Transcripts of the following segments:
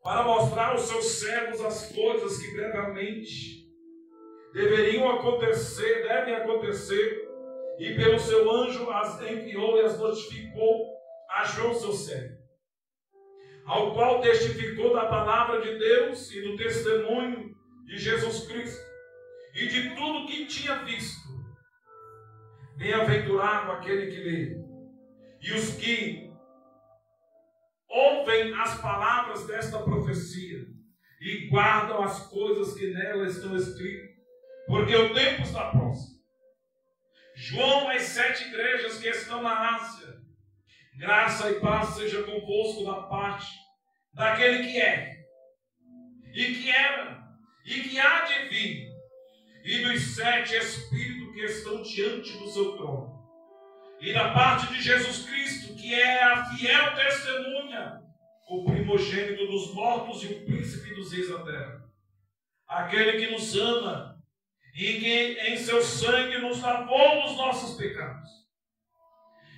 para mostrar aos seus servos as coisas que brevemente devem acontecer, e pelo seu anjo as enviou e as notificou a João, seu servo, ao qual testificou da palavra de Deus e do testemunho de Jesus Cristo e de tudo que tinha visto. Bem-aventurado aquele que lê, e os que ouvem as palavras desta profecia e guardam as coisas que nela estão escritas, porque o tempo está próximo. João, às 7 igrejas que estão na Ásia, graça e paz seja convosco da parte daquele que é, e que era, e que há de vir, e dos 7 Espíritos que estão diante do seu trono, e da parte de Jesus Cristo, que é a fiel testemunha, o primogênito dos mortos e o príncipe dos reis da terra, aquele que nos ama e que em seu sangue nos lavou dos nossos pecados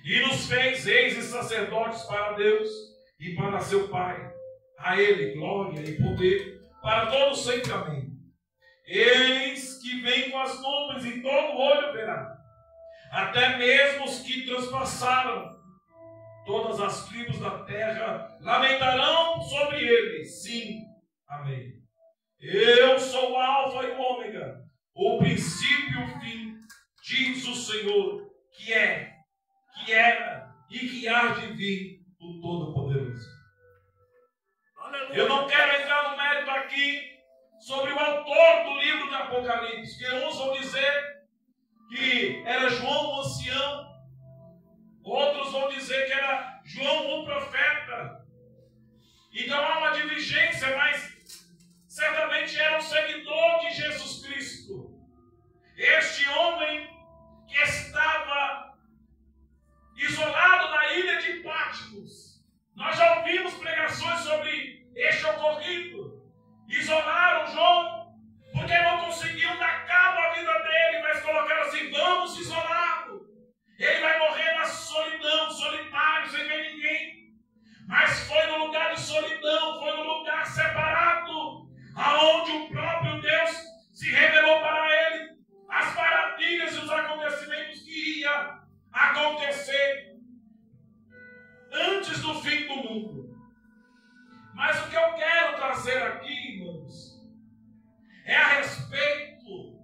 e nos fez reis e sacerdotes para Deus e para seu Pai. A Ele glória e poder para todos sempre. Amém. Eis que vem com as nuvens e todo olho verá, até mesmo os que transpassaram. Todas as tribos da terra lamentarão sobre ele. Sim, amém. Eu sou o Alfa e o Ômega, o princípio e o fim, diz o Senhor, que é, que era e que há de vir, o Todo-Poderoso. Eu não quero entrar no mérito aqui sobre o autor do livro de Apocalipse, que uns vão dizer que era João o ancião, outros vão dizer que era João o profeta. Então há uma divergência, mas certamente era um seguidor de Jesus Cristo. Este homem que estava isolado na ilha de Patmos. Nós já ouvimos pregações sobre este ocorrido. Isolaram João porque não conseguiam dar cabo à vida dele, mas colocaram assim: vamos isolá-lo. Ele vai morrer na solidão, solitário, sem ver ninguém. Mas foi no lugar de solidão, foi no lugar separado, aonde o próprio Deus se revelou para ele as maravilhas e os acontecimentos que ia acontecer antes do fim do mundo. Mas o que eu quero trazer aqui, irmãos, é a respeito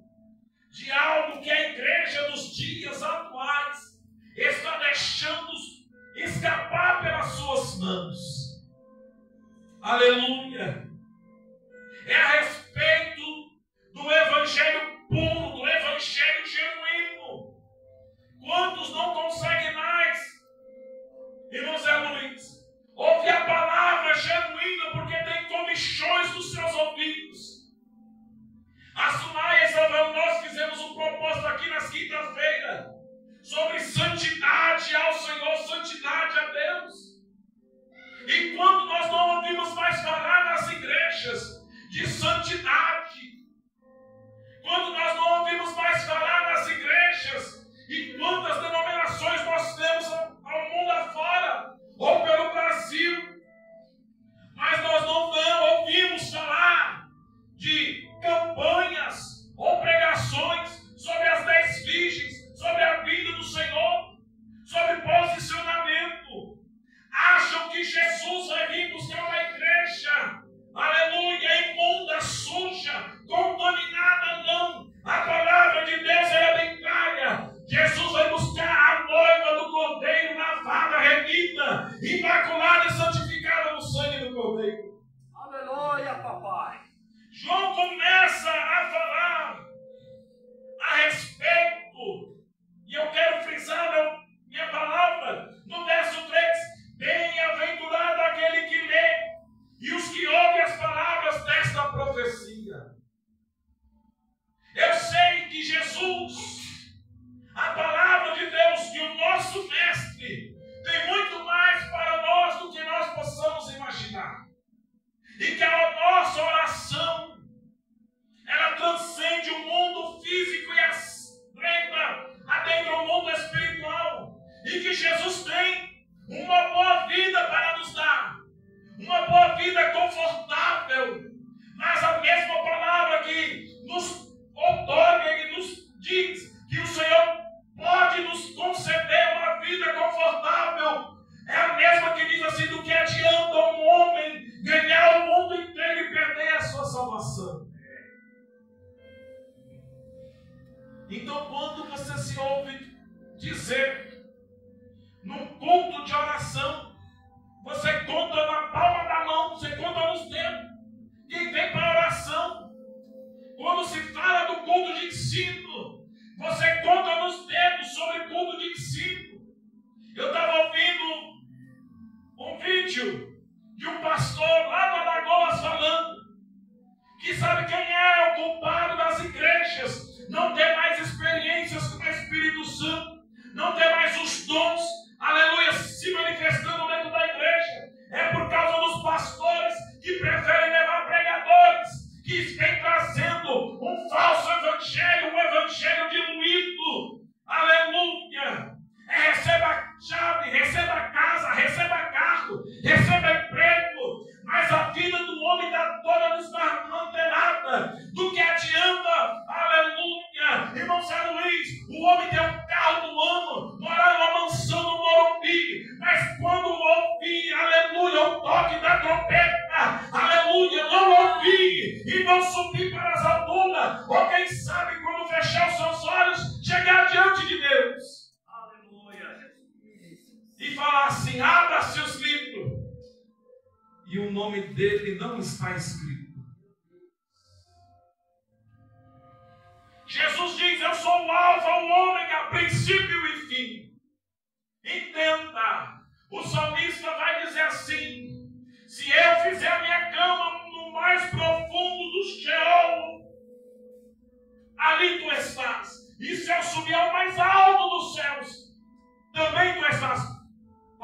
de algo que a igreja dos dias atuais está deixando escapar pelas suas mãos. Aleluia! É a respeito do evangelho puro, do evangelho genuíno. Quantos não conseguem mais, irmãos Zé Luiz, ouvir a palavra genuína porque tem comichões dos seus ouvidos? A Sunai e Isabel, nós fizemos um propósito aqui nas quinta-feira sobre santidade ao Senhor, santidade a Deus. E quando nós não ouvimos mais falar nas igrejas de santidade, quando nós não ouvimos mais falar nas igrejas, e quantas denominações nós temos ao mundo afora, ou pelo Brasil, mas nós não ouvimos falar de campanhas ou pregações sobre as 10 virgens, sobre a vida do Senhor, sobre posicionamento. Acham que Jesus vai vir buscar uma igreja, aleluia, imunda, suja, contaminada? Não. A palavra de Deus é bem clara. Jesus vai buscar a noiva do Cordeiro, lavada, remida, imaculada e santificada no sangue do Cordeiro. Aleluia, papai. João começa a falar a respeito, e eu quero frisar minha palavra no verso 3: bem-aventurado aquele que lê e os que ouvem as palavras desta profecia. Eu sei que Jesus, a palavra de Deus, que o nosso mestre, tem muito mais para nós do que nós possamos imaginar. uma vida confortável, mas a mesma palavra que nos outorga e nos diz que o Senhor pode nos conceder uma vida confortável, é a mesma que diz assim: do que adianta um homem ganhar o mundo inteiro e perder a sua salvação. Então, quando você se ouve dizer num culto de oração, você conta na palma da mão, você conta nos dedos quem vem para a oração. Quando se fala do culto de ensino, você conta nos dedos sobre culto de ensino. Eu estava ouvindo um vídeo de um pastor lá no Alagoas falando que sabe quem é o culpado das igrejas não ter mais experiências com o Espírito Santo, não ter mais os dons, aleluia, se manifestando dentro da igreja. É por causa dos pastores que preferem levar pregadores que vêm trazendo um falso evangelho, um evangelho diluído, aleluia. Receba a chave, receba a casa, receba carro, receba emprego, mas a vida do homem está toda desmantelada. Do que adianta, aleluia, irmão Zé Luiz, o homem tem um carro do ano, morar numa mansão no Morumbi, mas quando ouvir, aleluia, o toque da trompeta, aleluia, não ouvir e não subir para as alturas, ou quem sabe quando fechar os seus olhos, chegar diante de Deus e falar assim: abra-se os livros, e o nome dele não está escrito. Jesus diz: eu sou o alfa, o ômega, princípio e fim. Entenda, o salmista vai dizer assim: se eu fizer a minha cama no mais profundo do Sheol, ali tu estás. E se eu subir ao mais alto dos céus, também tu estás.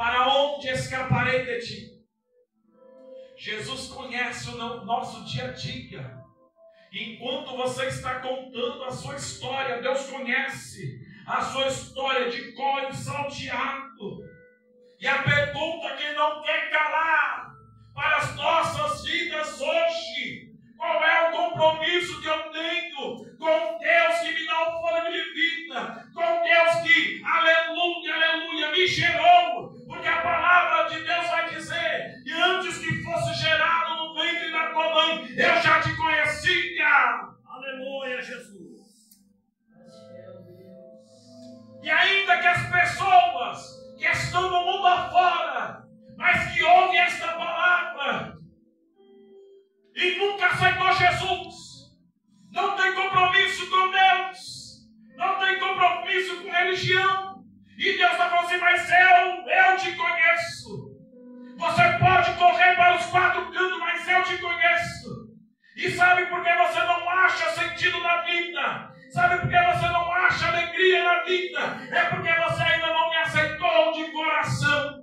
Para onde escaparei de ti? Jesus conhece o nosso dia a dia. Enquanto você está contando a sua história, Deus conhece a sua história de cor e salteado. E a pergunta que não quer calar para as nossas vidas hoje: qual é o compromisso que eu tenho com Deus que me dá um fôlego de vida, com Deus que, aleluia, aleluia, me gerou? Porque a palavra de Deus vai dizer que antes que fosse gerado no ventre da tua mãe, eu já te conhecia. Aleluia, Jesus. E ainda que as pessoas que estão no mundo afora, mas que ouvem esta palavra e nunca aceitou Jesus, não tem compromisso com Deus, não tem compromisso com religião, e Deus está falando assim: mas eu te conheço. Você pode correr para os quatro cantos, mas eu te conheço. E sabe por que você não acha sentido na vida? Sabe por que você não acha alegria na vida? É porque você ainda não me aceitou de coração.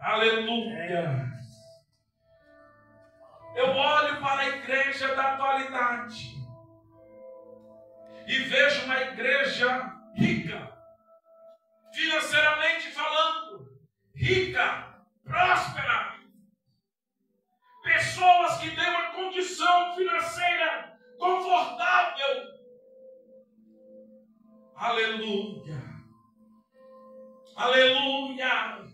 Aleluia. Eu olho para a igreja da atualidade e vejo uma igreja rica, financeiramente falando, rica, próspera. Pessoas que têm uma condição financeira confortável. Aleluia. Aleluia.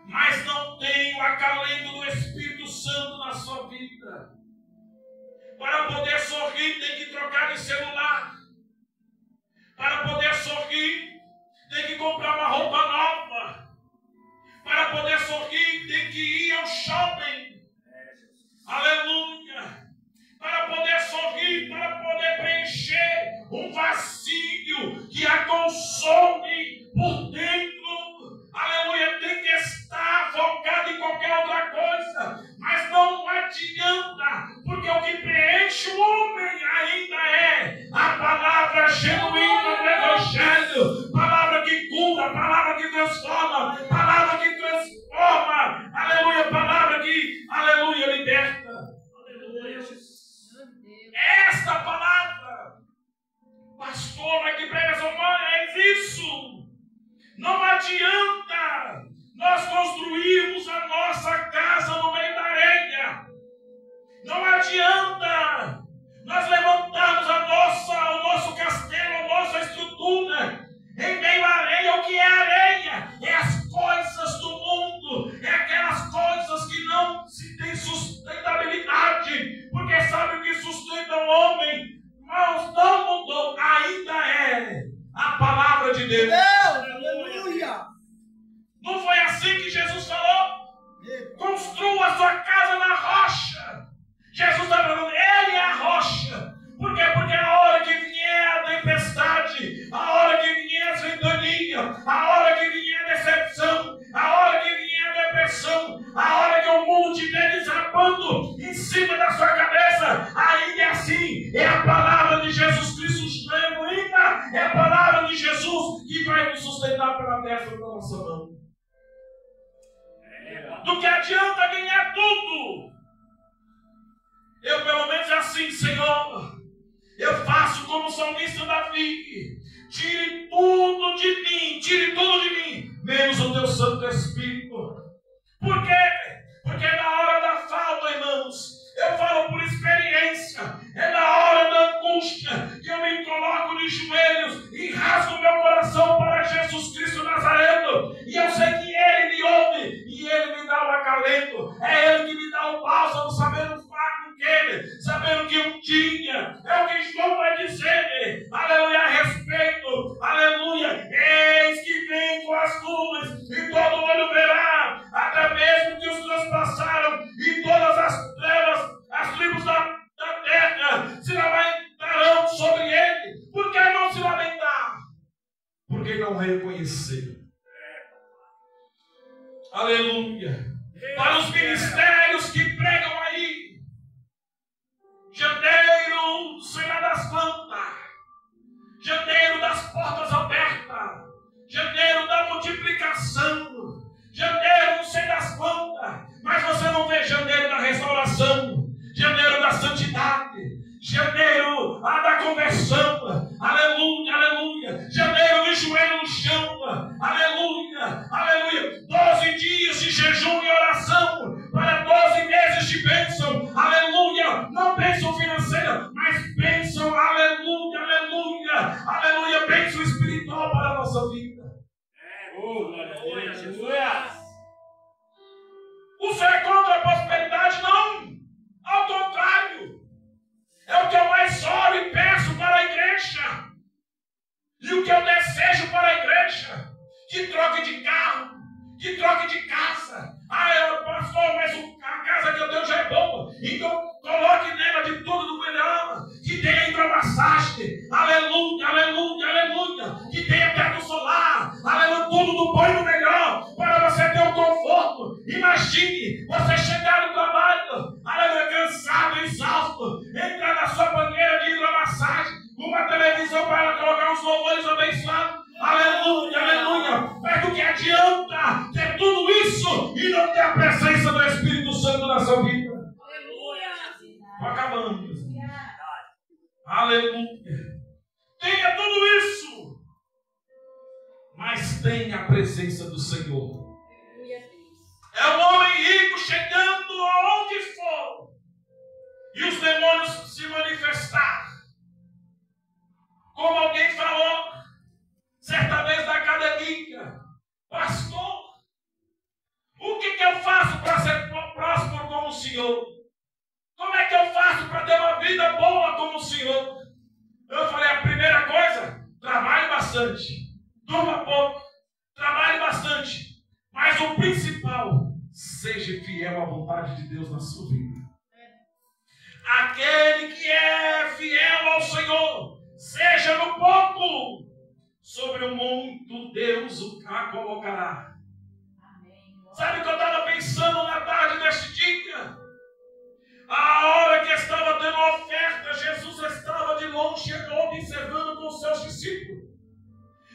Mas não tem o acalento do Espírito Santo na sua vida. Para poder sorrir, tem que trocar de celular. Para poder sorrir, tem que comprar uma roupa nova. Para poder sorrir, tem que ir ao shopping. Aleluia. Para poder sorrir, para poder preencher um vazio que a consome por dentro. Aleluia. Tem que estar focado em qualquer outra coisa. Mas não adianta, porque o que preenche o homem ainda é a palavra genuína do Evangelho. Palavra que cura, palavra que transforma, palavra que transforma. Aleluia. Palavra que proteção. A hora que o mundo estiver desabando em cima da sua cabeça, ainda é assim. É a palavra de Jesus Cristo genuína. É a palavra de Jesus que vai nos sustentar pela destra da nossa mão. Do que adianta ganhar tudo? Eu pelo menos assim, Senhor, eu faço como o salmista Davi. Tire tudo de mim, menos o teu Santo Espírito. Por quê? Porque na hora da falta, irmãos, eu falo por experiência, é na hora da angústia que eu me coloco de joelhos e rasgo meu coração para Jesus Cristo Nazareno. E eu sei que Ele me ouve e Ele me dá o acalento. É Ele que me dá o bálsamo, sabendo falar com Ele, sabendo que um dia, é o que João vai dizer, aleluia, a respeito, aleluia, eis que vem com as nuvens e todo olho verá, até mesmo que os transpassaram e todas as trevas, as tribos da terra se lamentarão sobre ele. Por que não se lamentar? Porque não reconhecer. Aleluia. Para os ministérios que pregam aí, janeiro, Senhor das plantas, janeiro das portas abertas, janeiro da multiplicação, janeiro, não sei das quantas, mas você não vê janeiro da restauração, janeiro da santidade, janeiro da conversão, aleluia, aleluia, janeiro do joelho no chão, aleluia, aleluia, 12 dias de jejum e oração, para 12 meses de bênção, aleluia, não bênção financeira, mas bênção, aleluia, aleluia, aleluia, bênção espiritual para a nossa vida. Aleluia, Jesus. O Senhor é contra a prosperidade? Não. Ao contrário. É o que eu mais oro e peço para a igreja. E o que eu desejo para a igreja. Que troque de carro. Que troque de casa. Pastor, mas a casa que eu tenho já é boa. Então coloque nela de tudo do melhor. Que tenha hidromassagem. Aleluia, aleluia, aleluia. Que tenha teto solar. Aleluia, tudo do bom e do melhor. Para você ter um conforto. Imagine você chegar no trabalho. Aleluia, cansado, exausto. Entrar na sua banheira de hidromassagem. Uma televisão para colocar os louvores abençoados. Aleluia, aleluia. Mas do que adianta ter tudo isso e não ter a presença do Espírito Santo na sua vida? Aleluia. Estou acabando. Aleluia. Tenha tudo isso, mas tenha a presença do Senhor. É um homem rico chegando aonde for e os demônios se manifestar. Como alguém falou certa vez na academia: pastor, o que eu faço para ser próspero como o senhor? Como é que eu faço para ter uma vida boa como o senhor? Eu falei: a primeira coisa, trabalhe bastante, durma pouco, trabalhe bastante, mas o principal, seja fiel à vontade de Deus na sua vida. Aquele que é fiel ao Senhor, seja no pouco, sobre o muito Deus o colocará. Sabe o que eu estava pensando na tarde deste dia? A hora que estava tendo a oferta, Jesus estava de longe, observando com os seus discípulos.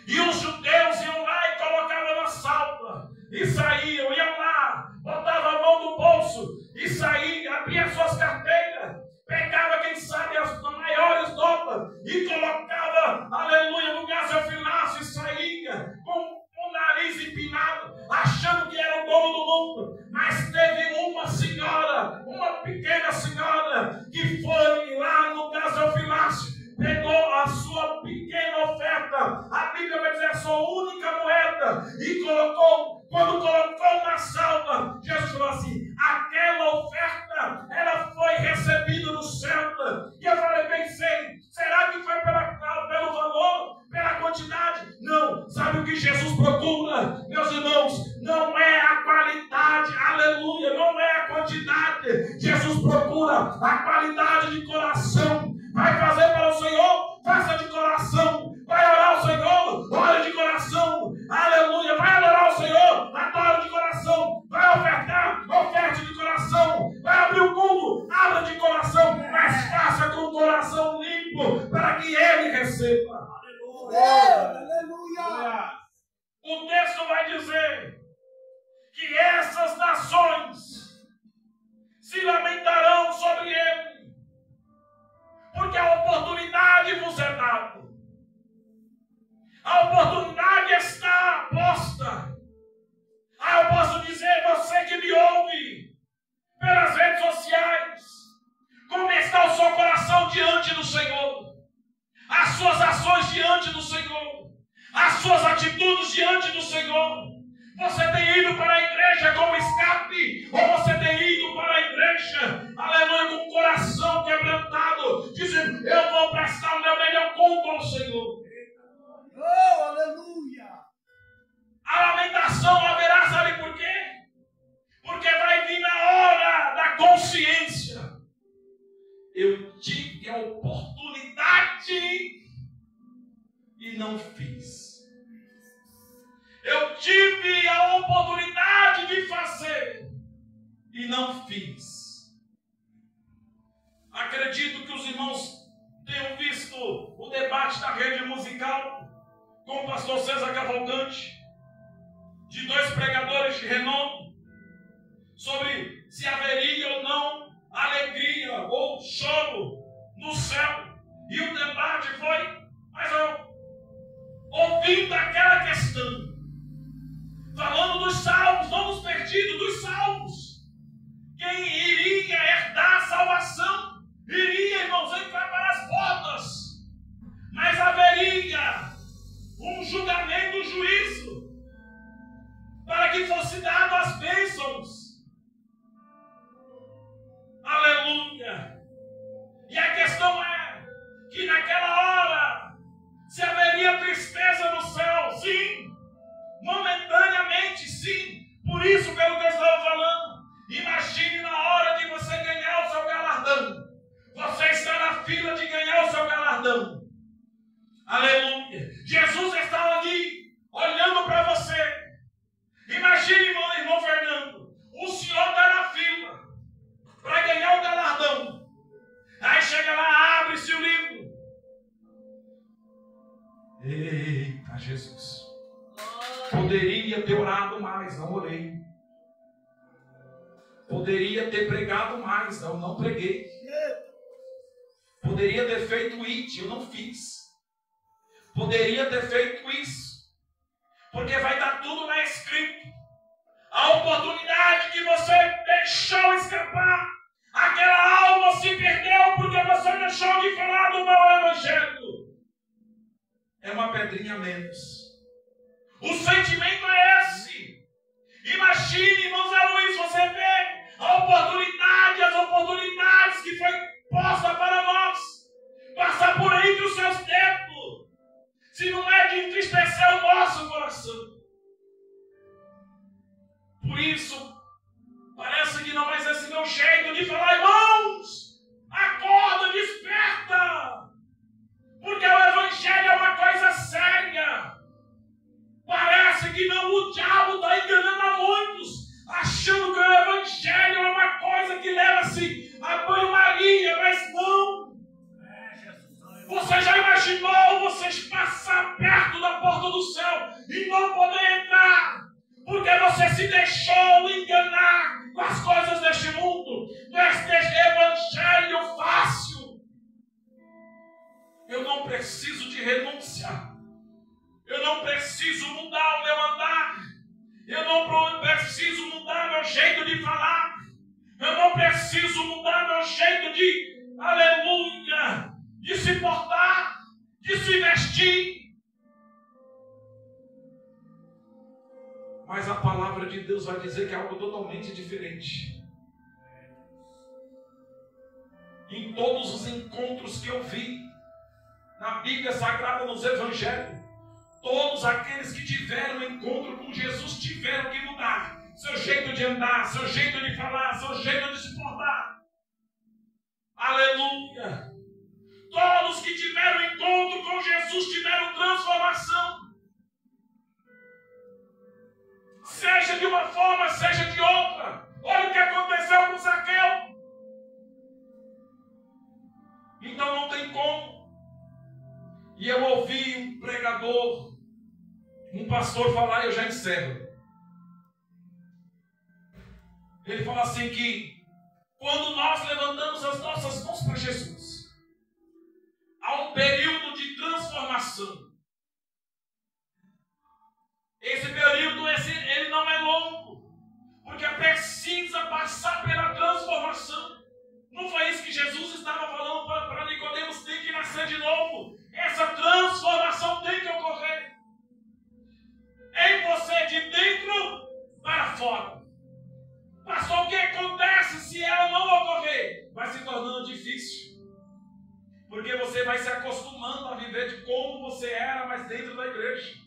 E os judeus iam lá e colocavam na salva, e saíam, iam lá, botavam a mão no bolso, e saíam, abriam suas carteiras, pegava, quem sabe, as maiores notas, e colocava, aleluia, no gasofilaço, e saía com o nariz empinado, achando que era o dono do mundo. Mas teve uma senhora, uma pequena senhora, que foi lá no gasofilaço, pegou a sua pequena oferta, a Bíblia vai dizer a sua única moeda, e colocou. Quando colocou na salva, Jesus falou assim: aquela oferta, ela foi recebida no céu. E eu falei, pensei, será que foi pelo valor, pela quantidade? Não. Sabe o que Jesus procura, meus irmãos? Não é a qualidade, aleluia, não é a quantidade. Jesus procura a qualidade de coração. Vai fazer para o Senhor? Faça de coração. Vai orar ao Senhor? Ore de coração. Aleluia. Vai adorar ao Senhor? Adore de coração. Vai ofertar A lamentação haverá, sabe por quê? Porque vai vir na hora da consciência. Eu tive a oportunidade e não fiz. Eu tive a oportunidade de fazer e não fiz. Acredito que os irmãos tenham visto o debate da rede musical com o pastor César Cavalcante, de 2 pregadores de renome, sobre se haveria ou não alegria ou choro no céu. E o debate foi, mas ouvindo aquela questão, falando dos salvos, não dos perdidos, dos salvos. Quem iria herdar a salvação, iria, irmãos, entrar para as bodas, mas haveria um julgamento, um juízo, para que fosse dado as bênçãos. Aleluia! E a questão é que naquela hora se haveria tristeza no céu, sim, momentaneamente, sim. Por isso, pelo que eu estava falando, imagine na hora de você ganhar o seu galardão. Você está na fila de ganhar o seu galardão. Aleluia! Jesus estava ali, olhando para você. Imagine, irmão Fernando, o senhor está na fila para ganhar o galardão. Aí chega lá, abre-se o livro. Eita, Jesus. Poderia ter orado mais, não orei. Poderia ter pregado mais, não preguei. Poderia ter feito it, eu não fiz. Poderia ter feito isso. Porque vai estar tudo lá escrito. A oportunidade que você deixou escapar. Aquela alma se perdeu porque você deixou de falar do meu evangelho. É uma pedrinha a menos. O sentimento é esse. Imagine, irmão Zé Luiz, você vê a oportunidade, as oportunidades que foi posta para nós. Passar por entre os seus dedos. Se não é de entristecer o nosso coração. Por isso, parece que não mais é esse meu jeito de falar, irmãos, acorda, desperta. Porque o evangelho é uma coisa séria. Parece que não, o diabo está enganando a muitos, achando que o evangelho é uma coisa que leva-se a banho-maria, mas não. Você já imaginou você passar perto da porta do céu e não poder entrar? Porque você se deixou enganar com as coisas deste mundo, deste evangelho fácil. Eu não preciso de renúncia. Eu não preciso mudar o meu andar. Eu não preciso mudar meu jeito de falar. Eu não preciso mudar meu jeito de, aleluia, de se portar, de se vestir. Mas a palavra de Deus vai dizer que é algo totalmente diferente. Em todos os encontros que eu vi na Bíblia Sagrada, nos Evangelhos, todos aqueles que tiveram um encontro com Jesus tiveram que mudar seu jeito de andar, seu jeito de falar, seu jeito de se portar. Aleluia! Todos que tiveram encontro com Jesus tiveram transformação. Seja de uma forma, seja de outra. Olha o que aconteceu com Zaqueu. Então não tem como. E eu ouvi um pregador, um pastor falar, e eu já encerro. Ele fala assim que quando nós levantamos as nossas mãos para Jesus, há um período de transformação. Esse período, ele não é longo, porque precisa passar pela transformação. Não foi isso que Jesus estava falando para Nicodemos, tem que nascer de novo. Essa transformação tem que ocorrer em você, de dentro para fora. Pastor, o que acontece se ela não ocorrer? Vai se tornando difícil, porque você vai se acostumando a viver de como você era, mas dentro da igreja.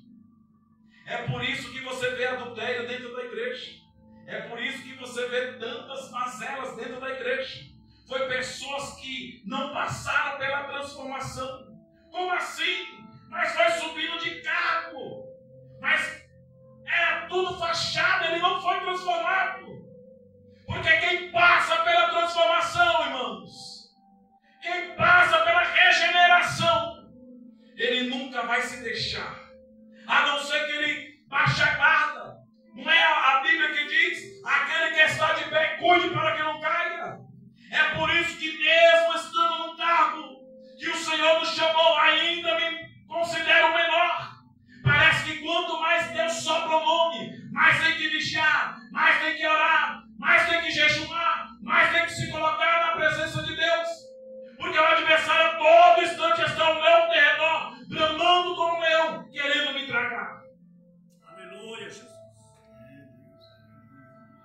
É por isso que você vê adultério dentro da igreja. É por isso que você vê tantas mazelas dentro da igreja. Foi pessoas que não passaram pela transformação. Como assim? Mas foi subindo de cargo. Mas era tudo fachada, ele não foi transformado. Porque quem passa pela transformação, irmãos, quem passa pela regeneração, ele nunca vai se deixar. A não ser que ele baixe a guarda. Não é a Bíblia que diz: aquele que está de pé, cuide para que não caia. É por isso que mesmo estando no cargo que o Senhor nos chamou, ainda me considero menor. Parece que quanto mais Deus sopra o nome, mais tem que vigiar, mais tem que orar, mais tem que jejuar, mais tem que se colocar na presença de Deus. Porque o adversário a todo instante está ao meu redor, bramando como um leão, querendo me tragar. Aleluia, Jesus.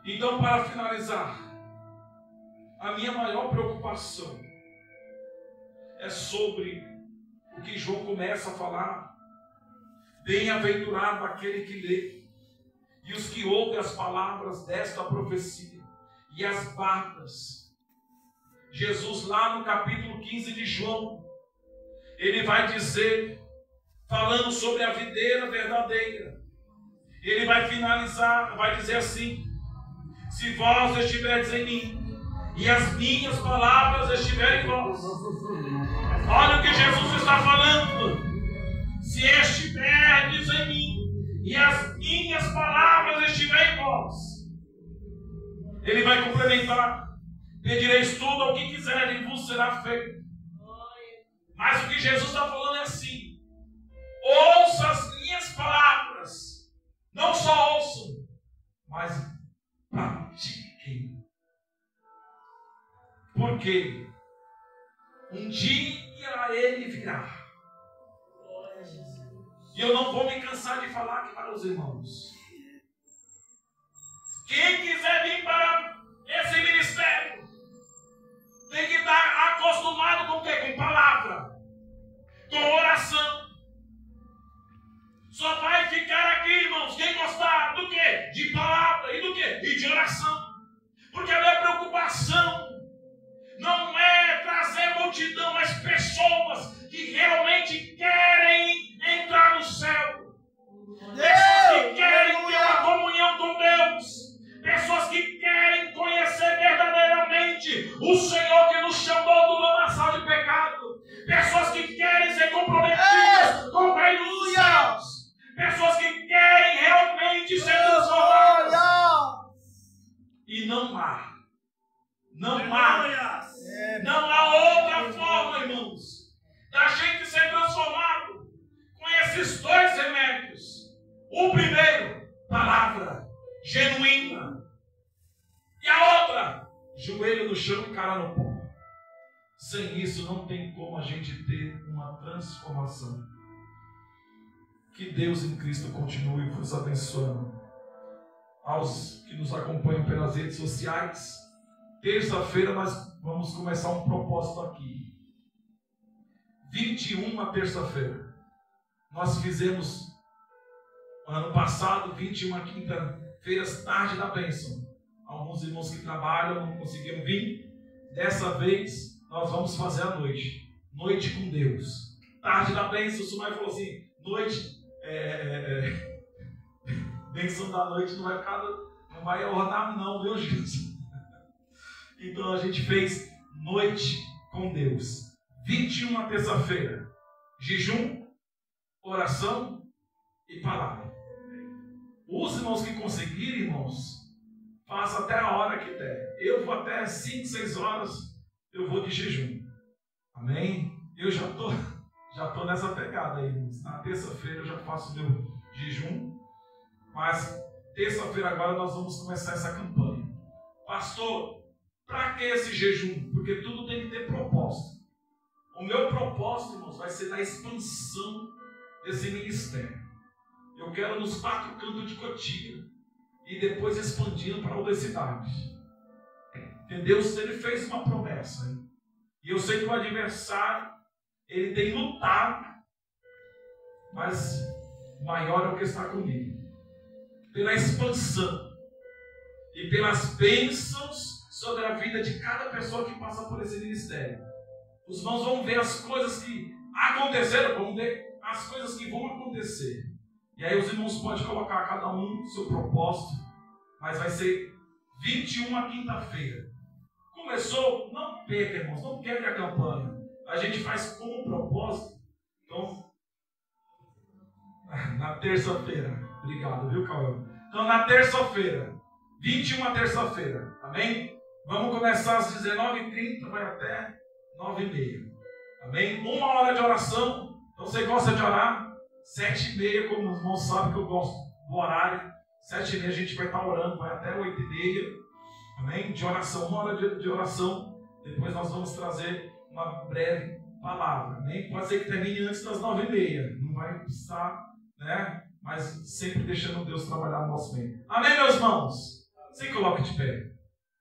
Então, para finalizar, a minha maior preocupação é sobre o que João começa a falar. Bem-aventurado aquele que lê, e os que ouvem as palavras desta profecia, e as guardam. Jesus, lá no capítulo 15 de João, ele vai dizer, falando sobre a videira verdadeira, ele vai finalizar, vai dizer assim: se vós estiverdes em mim, e as minhas palavras estiverem em vós. Olha o que Jesus está falando. Se estiverdes em mim, e as minhas palavras estiverem em vós. Ele vai complementar: pedireis tudo ao que quiserem, e vos será feito. Mas o que Jesus está falando é assim: ouça as minhas palavras. Não só ouçam, mas pratiquem. Porque um dia ele virá. E eu não vou me cansar de falar aqui para os irmãos. Quem quiser vir para esse ministério tem que estar acostumado com o quê? Com palavra, com oração. Só vai ficar aqui, irmãos, quem gostar do quê? De palavra e do quê? E de oração. Porque a minha preocupação não é trazer multidão, mas pessoas que realmente querem entrar no céu. Pessoas que querem ter uma comunhão com Deus. Pessoas que querem conhecer verdadeiramente o Senhor que nos chamou do lamaçal de pecado. Pessoas que querem ser comprometidas com o reino dos céus. Pessoas que querem realmente ser transformadas. E não há outra forma, irmãos, da gente ser transformado com esses dois remédios. O primeiro, palavra genuína. E a outra, joelho no chão e cara no pó. Sem isso não tem como a gente ter uma transformação. Que Deus em Cristo continue vos abençoando. Aos que nos acompanham pelas redes sociais, terça-feira nós vamos começar um propósito aqui. 21 terça-feira. Nós fizemos ano passado 21 quinta-feiras, tarde da bênção. Alguns irmãos que trabalham não conseguiram vir. Dessa vez nós vamos fazer à noite. Noite com Deus. Tarde da bênção. O Sumai falou assim: noite, bênção da noite não vai ornar não, viu, Jesus? Então a gente fez noite com Deus. 21 terça-feira. Jejum, oração e palavra. Os irmãos que conseguirem, irmãos, faça até a hora que der. Eu vou até 5, 6 horas, eu vou de jejum. Amém? Eu já tô nessa pegada aí, irmãos. Na terça-feira eu já faço meu jejum. Mas terça-feira agora nós vamos começar essa campanha. Pastor, para que esse jejum? Porque tudo tem que ter propósito. O meu propósito, irmãos, vai ser na expansão desse ministério. Eu quero nos 4 cantos de Cotia e depois expandindo para outras cidades. Entendeu? Ele fez uma promessa. Hein? E eu sei que o adversário, ele tem lutado, mas maior é o que está comigo. Pela expansão e pelas bênçãos sobre a vida de cada pessoa que passa por esse ministério. Os irmãos vão ver as coisas que aconteceram, vão ver as coisas que vão acontecer. E aí os irmãos podem colocar cada um seu propósito, mas vai ser 21 quinta-feira. Começou, não perca, irmãos, não quebre a campanha. A gente faz como propósito. Então, na terça-feira, obrigado, viu, Cauê? Então, na terça-feira, 21 terça-feira, amém? Vamos começar às 19h30, vai até 9h30, amém? 1 hora de oração. Então, você gosta de orar? 7h30, como os irmãos sabem que eu gosto do horário. 7h30 a gente vai estar orando, vai até 8h30, amém? De oração, 1 hora de oração. Depois nós vamos trazer uma breve palavra, amém? Pode ser que termine antes das 9h30, não vai precisar, né? Mas sempre deixando Deus trabalhar no nosso meio. Amém, meus irmãos? Se coloque de pé.